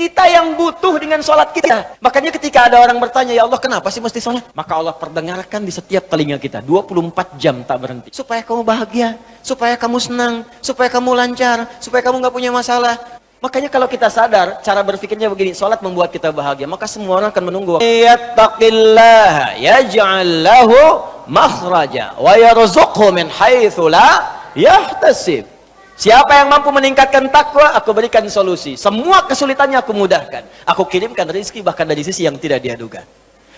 Kita yang butuh dengan sholat kita. Makanya ketika ada orang bertanya, ya Allah kenapa sih mesti sholat? Maka Allah perdengarkan di setiap telinga kita. 24 jam tak berhenti. Supaya kamu bahagia, supaya kamu senang, supaya kamu lancar, supaya kamu nggak punya masalah. Makanya kalau kita sadar, cara berpikirnya begini, sholat membuat kita bahagia, maka semua orang akan menunggu. Yattaqillaha yaj'al lahu makhraja wa yarzuqhu min haitsu la yahtasib. Siapa yang mampu meningkatkan takwa, aku berikan solusi. Semua kesulitannya aku mudahkan. Aku kirimkan rezeki bahkan dari sisi yang tidak dia duga.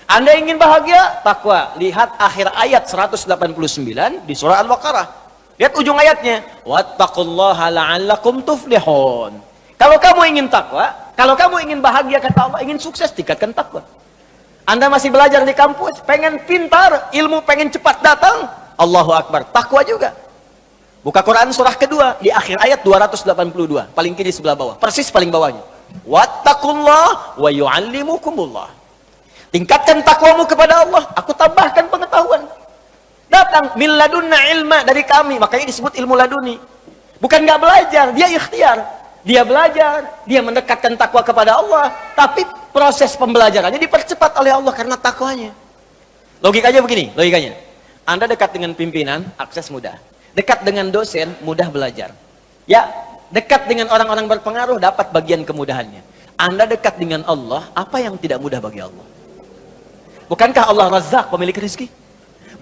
Anda ingin bahagia? Takwa. Lihat akhir ayat 189 di surah Al-Baqarah. Lihat ujung ayatnya. Wattaqullaha la'allakum tuflihun. Kalau kamu ingin takwa, kalau kamu ingin bahagia kata Allah, ingin sukses, tingkatkan takwa. Anda masih belajar di kampus, pengen pintar, ilmu pengen cepat datang, Allahu Akbar, takwa juga. Buka Quran surah kedua di akhir ayat 282, paling kiri sebelah bawah, persis paling bawahnya. Wattaqullah wa yu'allimukumullah. Tingkatkan takwamu kepada Allah, aku tambahkan pengetahuan. Datang min ladunna ilma, dari kami, makanya disebut ilmu laduni. Bukan nggak belajar, dia ikhtiar. Dia belajar, dia mendekatkan takwa kepada Allah, tapi proses pembelajarannya dipercepat oleh Allah karena takwanya. Logikanya begini, logikanya. Anda dekat dengan pimpinan, akses mudah. Dekat dengan dosen, mudah belajar. Ya, dekat dengan orang-orang berpengaruh, dapat bagian kemudahannya. Anda dekat dengan Allah, apa yang tidak mudah bagi Allah? Bukankah Allah Razzaq, pemilik rezeki?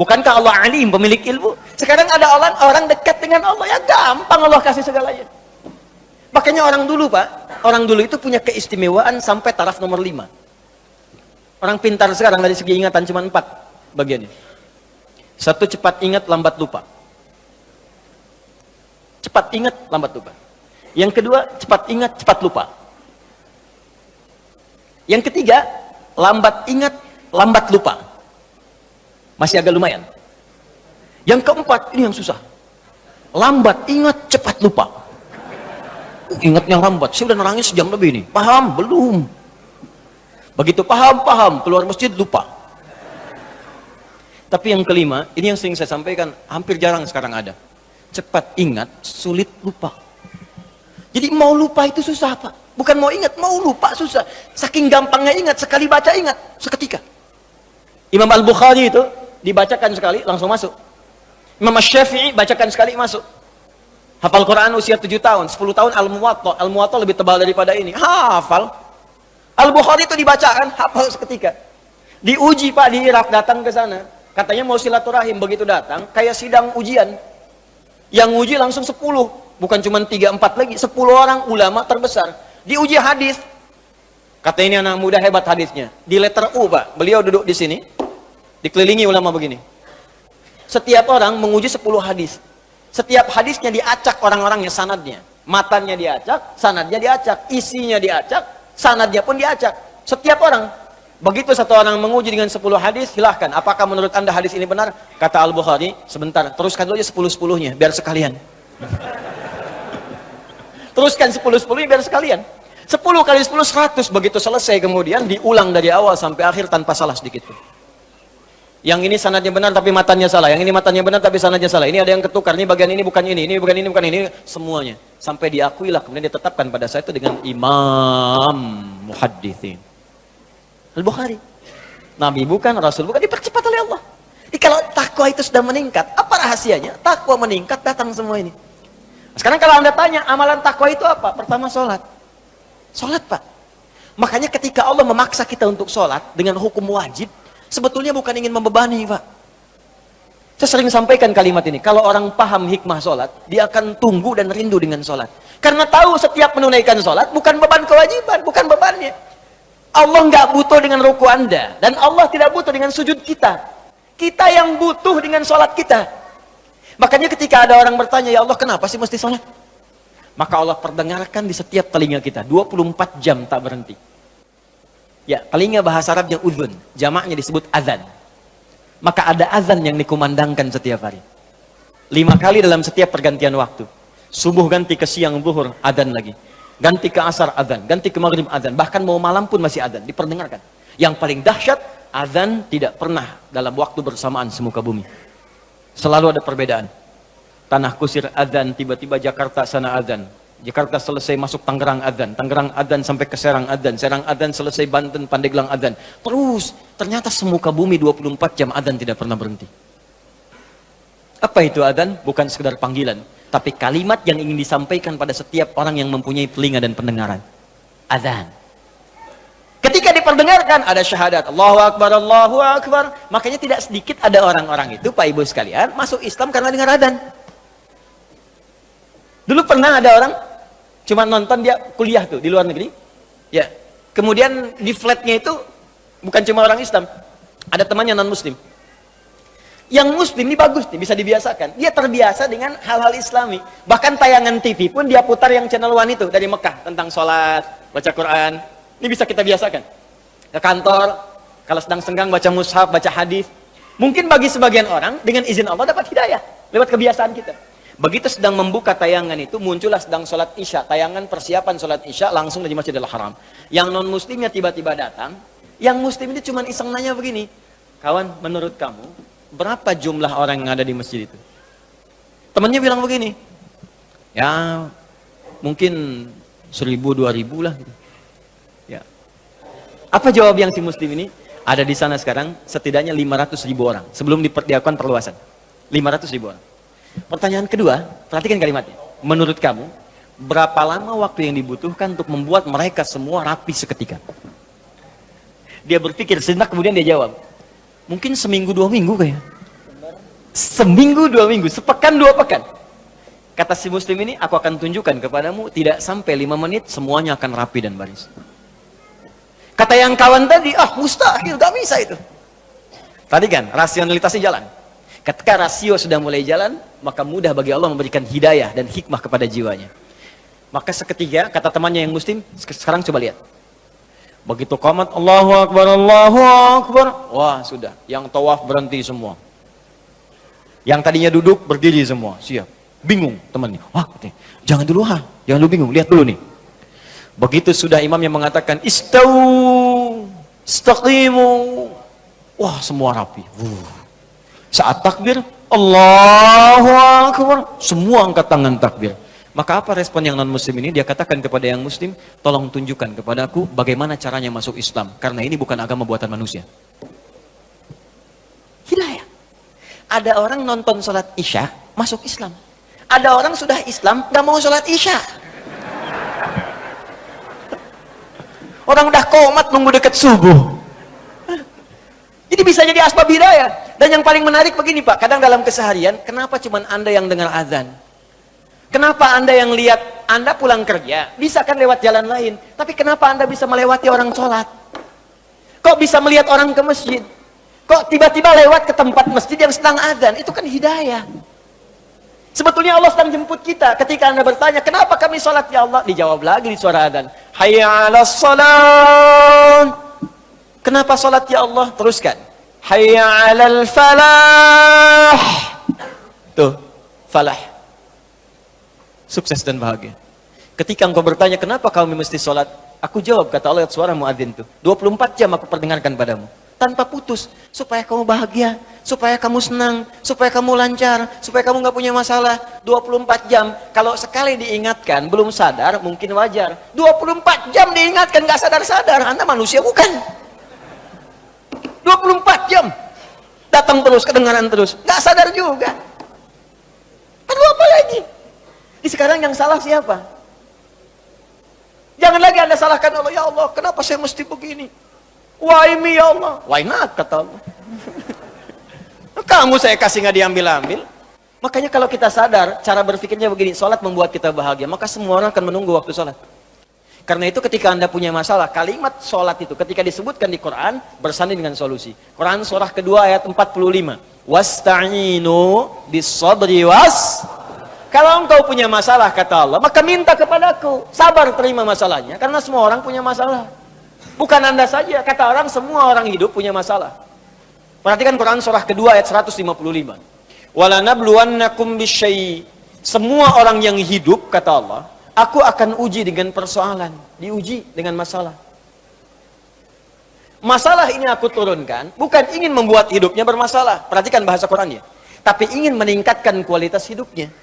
Bukankah Allah Alim, pemilik ilmu? Sekarang ada orang dekat dengan Allah, ya gampang Allah kasih segalanya. Makanya orang dulu Pak, orang dulu itu punya keistimewaan sampai taraf nomor 5. Orang pintar sekarang dari segi ingatan cuma 4 bagiannya. 1, cepat ingat, lambat lupa. Cepat ingat, lambat lupa. Yang kedua, cepat ingat, cepat lupa. Yang ketiga, lambat ingat, lambat lupa. Masih agak lumayan. Yang keempat, ini yang susah. Lambat ingat, cepat lupa. Ingatnya lambat, saya udah nangis sejam lebih nih. Paham? Belum. Begitu paham, keluar masjid lupa. Tapi yang kelima, ini yang sering saya sampaikan, hampir jarang sekarang ada. Cepat ingat, sulit lupa. Jadi mau lupa itu susah Pak. Bukan mau ingat, mau lupa susah. Saking gampangnya ingat, sekali baca ingat, seketika. Imam Al-Bukhari itu dibacakan sekali, langsung masuk. Imam Syafi'i bacakan sekali, masuk. Hafal Quran usia 7 tahun, 10 tahun Al-Muwatta. Al-Muwatta lebih tebal daripada ini. Hafal. Al-Bukhari itu dibacakan, hafal seketika. Diuji Pak di Irak, datang ke sana. Katanya mau silaturahim, begitu datang, kayak sidang ujian. Yang uji langsung 10, bukan cuma 3-4 lagi, 10 orang ulama terbesar. Diuji hadis. Kata ini anak muda hebat hadisnya. Di letter U Pak, beliau duduk di sini, dikelilingi ulama begini. Setiap orang menguji 10 hadis. Setiap hadisnya diacak orang-orangnya, sanadnya. Matanya diacak, sanadnya diacak, isinya diacak, sanadnya pun diacak. Setiap orang. Begitu satu orang menguji dengan 10 hadis, silahkan. Apakah menurut anda hadis ini benar? Kata Al-Bukhari, sebentar, teruskan dulu aja 10-10-nya, biar sekalian. Teruskan 10-10-nya biar sekalian. 10 kali 10, 100. Begitu selesai kemudian, diulang dari awal sampai akhir tanpa salah sedikit pun. Yang ini sanadnya benar tapi matanya salah. Yang ini matanya benar tapi sanadnya salah. Ini ada yang ketukar, ini bagian ini bukan ini bukan ini, bukan ini. Semuanya. Sampai diakuilah, kemudian ditetapkan pada saya itu dengan Imam Muhaddithin. Al-Bukhari. Nabi bukan, Rasul bukan, dipercepat oleh Allah. Jadi kalau takwa itu sudah meningkat, apa rahasianya? Takwa meningkat, datang semua ini. Sekarang kalau anda tanya, amalan takwa itu apa? Pertama sholat. Sholat Pak. Makanya ketika Allah memaksa kita untuk sholat dengan hukum wajib, sebetulnya bukan ingin membebani Pak. Saya sering sampaikan kalimat ini, kalau orang paham hikmah sholat, dia akan tunggu dan rindu dengan sholat. Karena tahu setiap menunaikan sholat, bukan beban kewajiban, bukan bebannya. Allah nggak butuh dengan ruku anda, dan Allah tidak butuh dengan sujud kita. Kita yang butuh dengan sholat kita. Makanya ketika ada orang bertanya, ya Allah kenapa sih mesti sholat? Maka Allah perdengarkan di setiap telinga kita, 24 jam tak berhenti. Ya, telinga bahasa Arabnya udhun, jamaknya disebut azan. Maka ada azan yang dikumandangkan setiap hari. 5 kali dalam setiap pergantian waktu. Subuh ganti ke siang, zuhur, azan lagi. Ganti ke asar, azan. Ganti ke maghrib, azan. Bahkan mau malam pun masih azan, diperdengarkan. Yang paling dahsyat, azan tidak pernah dalam waktu bersamaan semuka bumi. Selalu ada perbedaan. Tanah kusir azan, tiba-tiba Jakarta sana azan. Jakarta selesai masuk Tangerang adzan, Tangerang adzan sampai ke Serang adzan, Serang adzan selesai Banten, Pandeglang adzan. Terus, ternyata semuka bumi 24 jam adzan tidak pernah berhenti. Apa itu adzan? Bukan sekedar panggilan, tapi kalimat yang ingin disampaikan pada setiap orang yang mempunyai telinga dan pendengaran. Adzan. Ketika diperdengarkan ada syahadat, Allahu Akbar, Allahu Akbar. Makanya tidak sedikit ada orang-orang itu, Pak Ibu sekalian, masuk Islam karena dengar adzan. Dulu pernah ada orang cuma nonton, dia kuliah tuh di luar negeri. Ya. Kemudian di flatnya itu bukan cuma orang Islam, ada temannya non Muslim. Yang Muslim ini bagus nih, bisa dibiasakan. Dia terbiasa dengan hal-hal Islami. Bahkan tayangan TV pun dia putar yang channel One itu dari Mekah tentang sholat, baca Quran. Ini bisa kita biasakan. Ke kantor, kalau sedang senggang baca mushaf, baca hadis. Mungkin bagi sebagian orang dengan izin Allah dapat hidayah lewat kebiasaan kita. Begitu sedang membuka tayangan itu, muncullah sedang sholat isya, tayangan persiapan sholat isya langsung dari Masjidil Haram. Yang non muslimnya tiba-tiba datang, yang muslim itu cuma iseng nanya begini, kawan, menurut kamu berapa jumlah orang yang ada di masjid itu? Temannya bilang begini, ya mungkin 1000, 2000 lah. Ya. Apa jawab yang si muslim ini? Ada di sana sekarang setidaknya 500.000 orang sebelum dilakukan perluasan. 500.000 orang. Pertanyaan kedua, perhatikan kalimatnya. Menurut kamu, berapa lama waktu yang dibutuhkan untuk membuat mereka semua rapi seketika? Dia berpikir sejenak, kemudian dia jawab, mungkin seminggu 2 minggu kayak. Seminggu 2 minggu, sepekan 2 pekan. Kata si muslim ini, aku akan tunjukkan kepadamu, tidak sampai 5 menit semuanya akan rapi dan baris. Kata yang kawan tadi, mustahil, gak bisa itu. Tadi kan, rasionalitasnya jalan. Ketika rasio sudah mulai jalan, maka mudah bagi Allah memberikan hidayah dan hikmah kepada jiwanya. Maka seketika, kata temannya yang muslim, sekarang coba lihat. Begitu qamat, Allahu Akbar, Allahu Akbar. Wah, sudah. Yang tawaf berhenti semua. Yang tadinya duduk, berdiri semua. Siap. Bingung temannya. Wah, jangan dulu jangan dulu bingung. Lihat dulu nih. Begitu sudah imam yang mengatakan istawu, istaqimu. Wah, semua rapi. Saat takbir, Allahu Akbar, semua angkat tangan takbir. Maka apa respon yang non muslim ini? Dia katakan kepada yang muslim, tolong tunjukkan kepadaku bagaimana caranya masuk Islam, karena ini bukan agama buatan manusia. Hidayah. Ada orang nonton sholat isya masuk Islam. Ada orang sudah Islam gak mau sholat isya. Orang udah komat nunggu dekat subuh. Jadi bisa jadi asbab hidayah. Dan yang paling menarik begini Pak, kadang dalam keseharian, kenapa cuma Anda yang dengar azan? Kenapa Anda yang lihat, Anda pulang kerja, bisa kan lewat jalan lain. Tapi kenapa Anda bisa melewati orang sholat? Kok bisa melihat orang ke masjid? Kok tiba-tiba lewat ke tempat masjid yang sedang azan? Itu kan hidayah. Sebetulnya Allah sedang jemput kita. Ketika Anda bertanya, kenapa kami sholat ya Allah? Dijawab lagi di suara azan. Hayya 'alas shalah. Kenapa sholat ya Allah? Teruskan. Hayya 'alal falah. Tuh, falah. Sukses dan bahagia. Ketika engkau bertanya, kenapa kami mesti sholat? Aku jawab, kata Allah, suara muadzin tuh. 24 jam aku perdengarkan padamu. Tanpa putus. Supaya kamu bahagia. Supaya kamu senang. Supaya kamu lancar. Supaya kamu gak punya masalah. 24 jam. Kalau sekali diingatkan, belum sadar, mungkin wajar. 24 jam diingatkan, gak sadar-sadar. Anda manusia bukan. 24 jam. Datang terus, kedengaran terus. Gak sadar juga. Perlu apa lagi? Di sekarang yang salah siapa? Jangan lagi Anda salahkan Allah. Ya Allah, kenapa saya mesti begini? Why me ya Allah? Why not, kata Allah. Kamu saya kasih nggak diambil-ambil. Makanya kalau kita sadar, cara berpikirnya begini, sholat membuat kita bahagia, maka semua orang akan menunggu waktu sholat. Karena itu ketika Anda punya masalah, kalimat sholat itu ketika disebutkan di Quran, bersanding dengan solusi. Quran surah kedua ayat 45. Wasta'inu bis-sabri Kalau engkau punya masalah, kata Allah, maka minta kepadaku. Sabar terima masalahnya, karena semua orang punya masalah. Bukan Anda saja, kata orang, semua orang hidup punya masalah. Perhatikan Quran surah kedua ayat 155. Walanabluwannakum bisyai. Semua orang yang hidup, kata Allah, aku akan uji dengan persoalan. Diuji dengan masalah. Masalah ini aku turunkan, bukan ingin membuat hidupnya bermasalah. Perhatikan bahasa Qurannya. Tapi ingin meningkatkan kualitas hidupnya.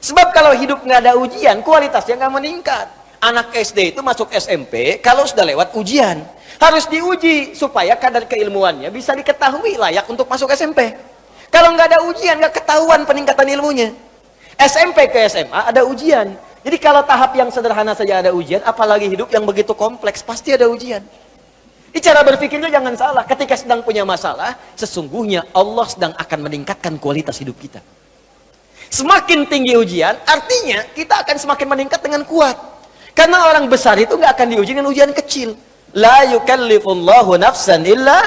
Sebab kalau hidup nggak ada ujian, kualitasnya nggak meningkat. Anak SD itu masuk SMP kalau sudah lewat ujian. Harus diuji supaya kadar keilmuannya bisa diketahui layak untuk masuk SMP. Kalau nggak ada ujian, nggak ketahuan peningkatan ilmunya. SMP ke SMA ada ujian. Jadi kalau tahap yang sederhana saja ada ujian, apalagi hidup yang begitu kompleks, pasti ada ujian. Di cara berpikirnya jangan salah. Ketika sedang punya masalah, sesungguhnya Allah sedang akan meningkatkan kualitas hidup kita. Semakin tinggi ujian, artinya kita akan semakin meningkat dengan kuat. Karena orang besar itu nggak akan diuji dengan ujian kecil. La yukallifullahu nafsan illa.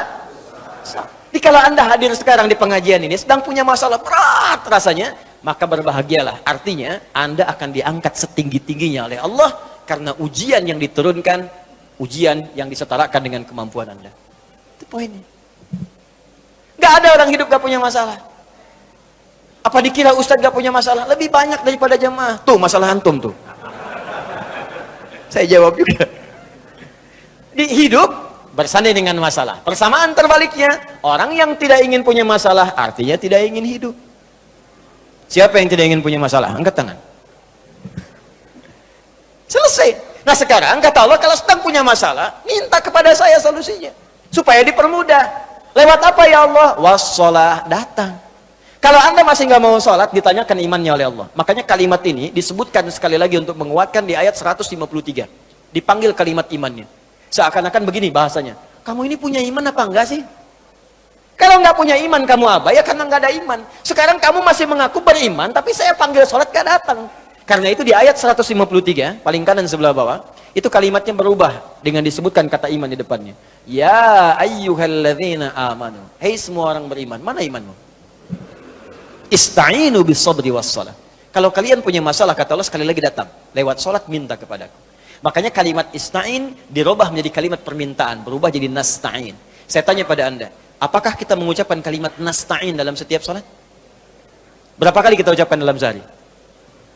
Jadi kalau Anda hadir sekarang di pengajian ini, sedang punya masalah berat rasanya, maka berbahagialah. Artinya, Anda akan diangkat setinggi-tingginya oleh Allah, karena ujian yang diturunkan, ujian yang disetarakan dengan kemampuan Anda. Itu poinnya. Gak ada orang hidup gak punya masalah. Apa dikira Ustadz gak punya masalah? Lebih banyak daripada jamaah. Tuh masalah antum tuh. Saya jawab juga. Di hidup bersanding dengan masalah. Persamaan terbaliknya, orang yang tidak ingin punya masalah artinya tidak ingin hidup. Siapa yang tidak ingin punya masalah? Angkat tangan. Selesai. Nah sekarang kata Allah, kalau sedang punya masalah, minta kepada saya solusinya supaya dipermudah. Lewat apa ya Allah? Wassalah, datang. Kalau Anda masih nggak mau sholat, ditanyakan imannya oleh Allah. Makanya kalimat ini disebutkan sekali lagi untuk menguatkan di ayat 153. Dipanggil kalimat imannya. Seakan-akan begini bahasanya. Kamu ini punya iman apa enggak sih? Kalau nggak punya iman kamu apa? Ya karena nggak ada iman. Sekarang kamu masih mengaku beriman, tapi saya panggil sholat nggak datang. Karena itu di ayat 153, paling kanan sebelah bawah, itu kalimatnya berubah dengan disebutkan kata iman di depannya. Ya ayyuhalladzina amanu. Hei semua orang beriman, mana imanmu? Ista'inu bis-sabri was-shalah. Kalau kalian punya masalah, kata Allah, sekali lagi datang. Lewat salat minta kepadaku. Makanya kalimat ista'in dirubah menjadi kalimat permintaan, berubah jadi nasta'in. Saya tanya pada Anda, apakah kita mengucapkan kalimat nasta'in dalam setiap salat? Berapa kali kita ucapkan dalam sehari?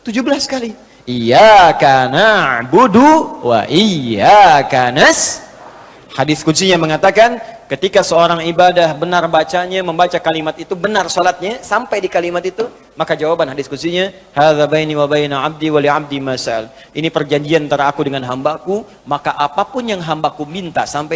17 kali. Iyyaka na'budu wa iyyaka nasta'in. Hadis kuncinya mengatakan, ketika seorang ibadah benar bacanya, membaca kalimat itu, benar salatnya, sampai di kalimat itu, maka jawaban hadis kuncinya, hadza baini wa baina 'abdi wa li 'abdi ma sa'al. Ini perjanjian antara aku dengan hambaku, maka apapun yang hambaku minta sampai